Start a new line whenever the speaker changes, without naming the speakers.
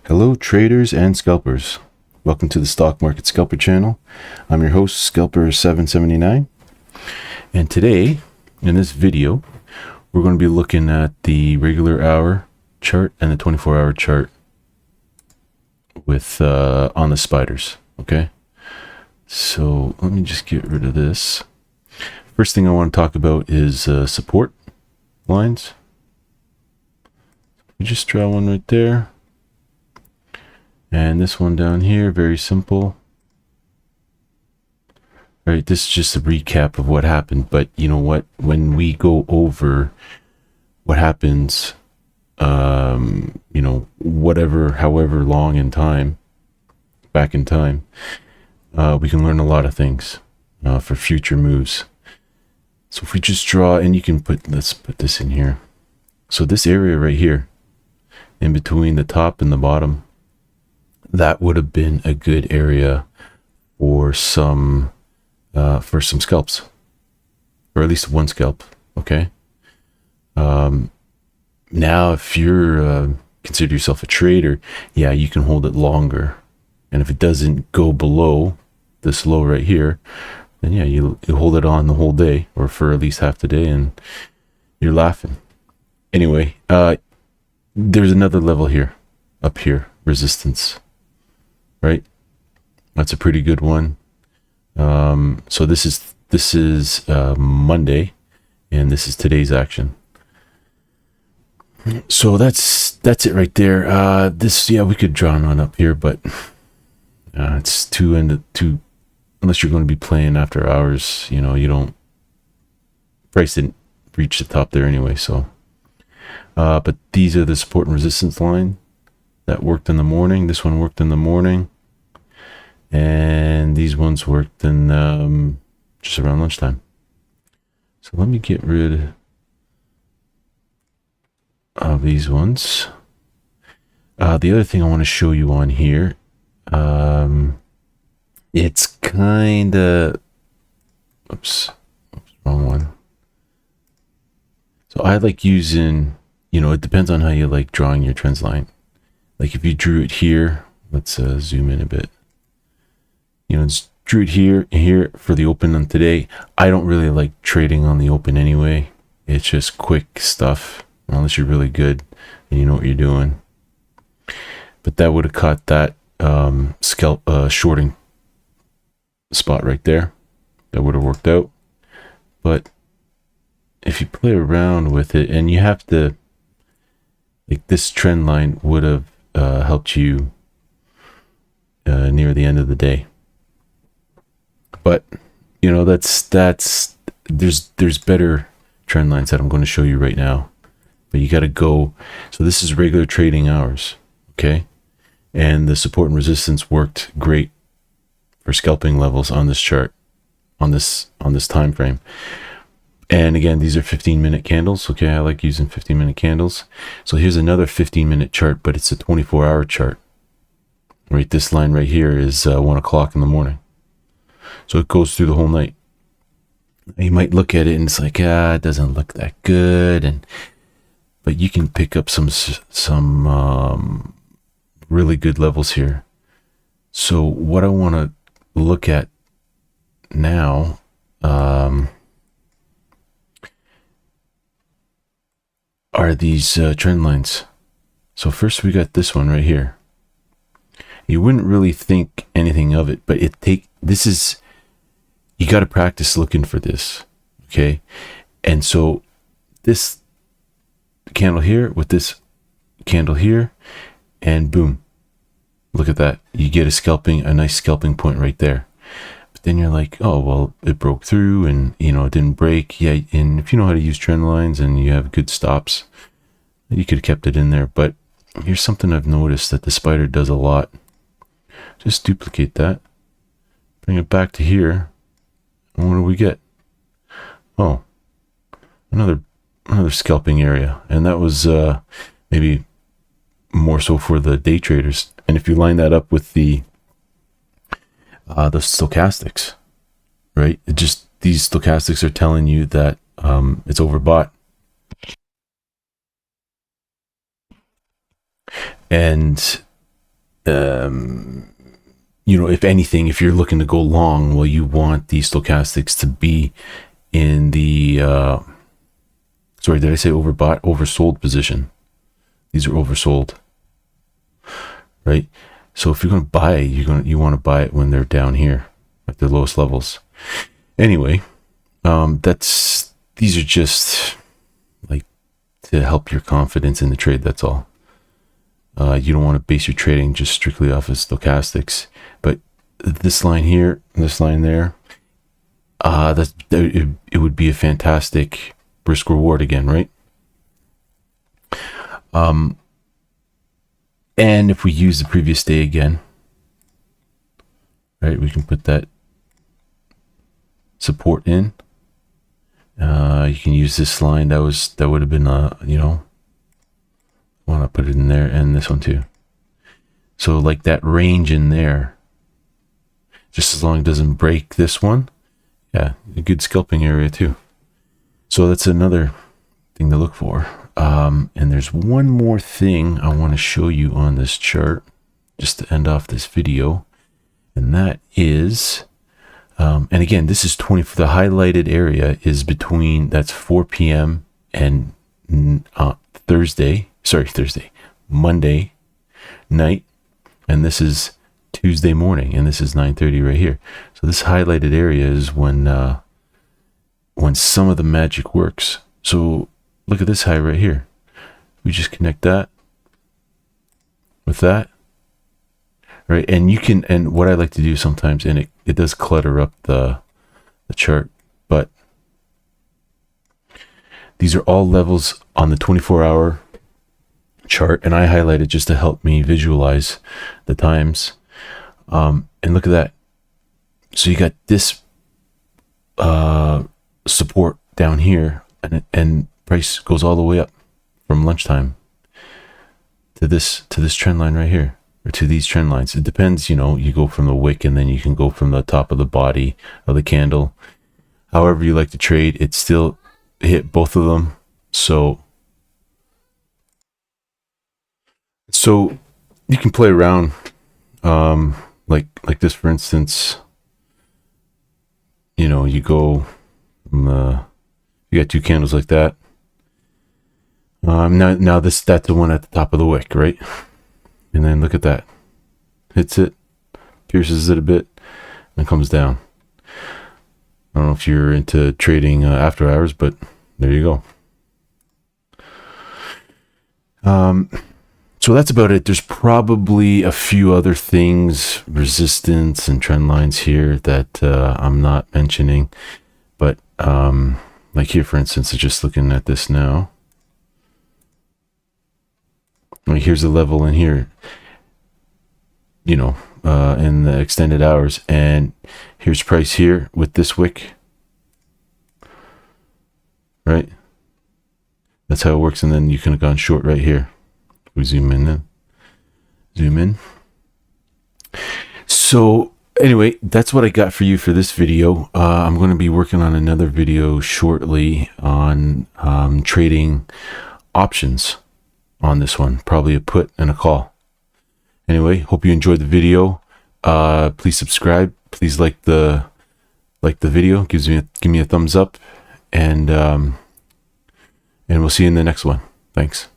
Hello traders and scalpers. Welcome to the Stock Market Scalper channel. I'm your host, Scalper779. And today, in this video, we're going to be looking at the regular hour chart and the 24-hour chart with on the spiders. Okay, so let me just get rid of this. First thing I want to talk about is support lines. We just draw one right there. And this one down here, very simple. All right, this is just a recap of what happened, but you know what? When we go over what happens, you know, however long in time, back in time, we can learn a lot of things for future moves. So if we just draw, and you can let's put this in here. So this area right here, in between the top and the bottom, that would have been a good area for some scalps, or at least one scalp. Okay. Now, if you're consider yourself a trader, yeah, you can hold it longer, and if it doesn't go below this low right here, then yeah, you hold it on the whole day, or for at least half the day, and you're laughing. Anyway, there's another level here, up here, resistance. Right, that's a pretty good one. So this is Monday, and this is today's action. So that's it right there. This, yeah, we could draw on up here, but it's too unless you're going to be playing after hours. You know, price didn't reach the top there anyway. So, but these are the support and resistance line. That worked in the morning. This one worked in the morning. And these ones worked in just around lunchtime. So let me get rid of these ones. The other thing I want to show you on here, it's kind of, oops, wrong one. So I like using, it depends on how you like drawing your trends line. Like if you drew it here, let's zoom in a bit. It's drew it here for the open on today. I don't really like trading on the open anyway. It's just quick stuff, unless you're really good and you know what you're doing. But that would have caught that scalp shorting spot right there. That would have worked out. But if you play around with it, and you have to, like, this trend line would have helped you near the end of the day. But there's better trend lines that I'm going to show you right now. But you got to go. So this is regular trading hours, okay? And the support and resistance worked great for scalping levels on this chart, on this time frame. And again, these are 15-minute candles. Okay, I like using 15-minute candles. So here's another 15-minute chart, but it's a 24-hour chart. Right, this line right here is 1 o'clock in the morning. So it goes through the whole night. You might look at it and it's like, it doesn't look that good, but you can pick up some really good levels here. So what I want to look at now, are these trend lines. So first we got this one right here. You wouldn't really think anything of it, but you got to practice looking for this, okay? And so this candle here with this candle here, and boom, look at that. You get a nice scalping point right there. But then you're like, oh, well, it broke through, and it didn't break. Yeah, and if you know how to use trend lines and you have good stops, you could have kept it in there. But here's something I've noticed that the spider does a lot. Just duplicate that, bring it back to here, and what do we get? Oh, another scalping area, and that was maybe more so for the day traders. And if you line that up with the stochastics, right? These stochastics are telling you that it's overbought. And you know, if anything, if you're looking to go long, well, you want these stochastics to be in the sorry, did I say overbought? Oversold position. These are oversold, right? So if you're going to buy, you want to buy it when they're down here at the lowest levels. Anyway, these are just like to help your confidence in the trade. That's all. You don't want to base your trading just strictly off of stochastics. But this line here, this line there, it would be a fantastic risk reward again, right? And if we use the previous day again, right, we can put that support in. You can use this line that would have been you know, I want to put it in there, and this one too. So like that range in there, just as long as it doesn't break this one, yeah, a good scalping area too. So that's another thing to look for. And there's one more thing I want to show you on this chart, just to end off this video, and that is, and again, this is the highlighted area is between, that's 4 p.m. and Monday night, and this is Tuesday morning, and this is 9:30 right here. So this highlighted area is when some of the magic works. So look at this high right here. We just connect that with that, right? And you can, and what I like to do sometimes, and it does clutter up the chart, but these are all levels on the 24-hour chart, and I highlighted just to help me visualize the times. And look at that. So you got this support down here, and price goes all the way up from lunchtime to this trend line right here, or to these trend lines. It depends, you know, you go from the wick, and then you can go from the top of the body of the candle. However you like to trade, it still hit both of them. So you can play around, like this, for instance. You know, you go from, you got two candles like that. Now that's the one at the top of the wick, right? And then look at that, hits it, pierces it a bit, and comes down. I don't know if you're into trading after hours, but there you go. So that's about it. There's probably a few other things, resistance and trend lines here, that I'm not mentioning. But like here, for instance, I'm just looking at this now. Like here's a level in here, you know, in the extended hours. And here's price here with this wick, right? That's how it works. And then you can have gone short right here. We zoom in. So anyway, that's what I got for you for this video. I'm going to be working on another video shortly on trading options on this one, probably a put and a call. Anyway, hope you enjoyed the video. Please subscribe. Please like the video. Give me a thumbs up, and we'll see you in the next one. Thanks.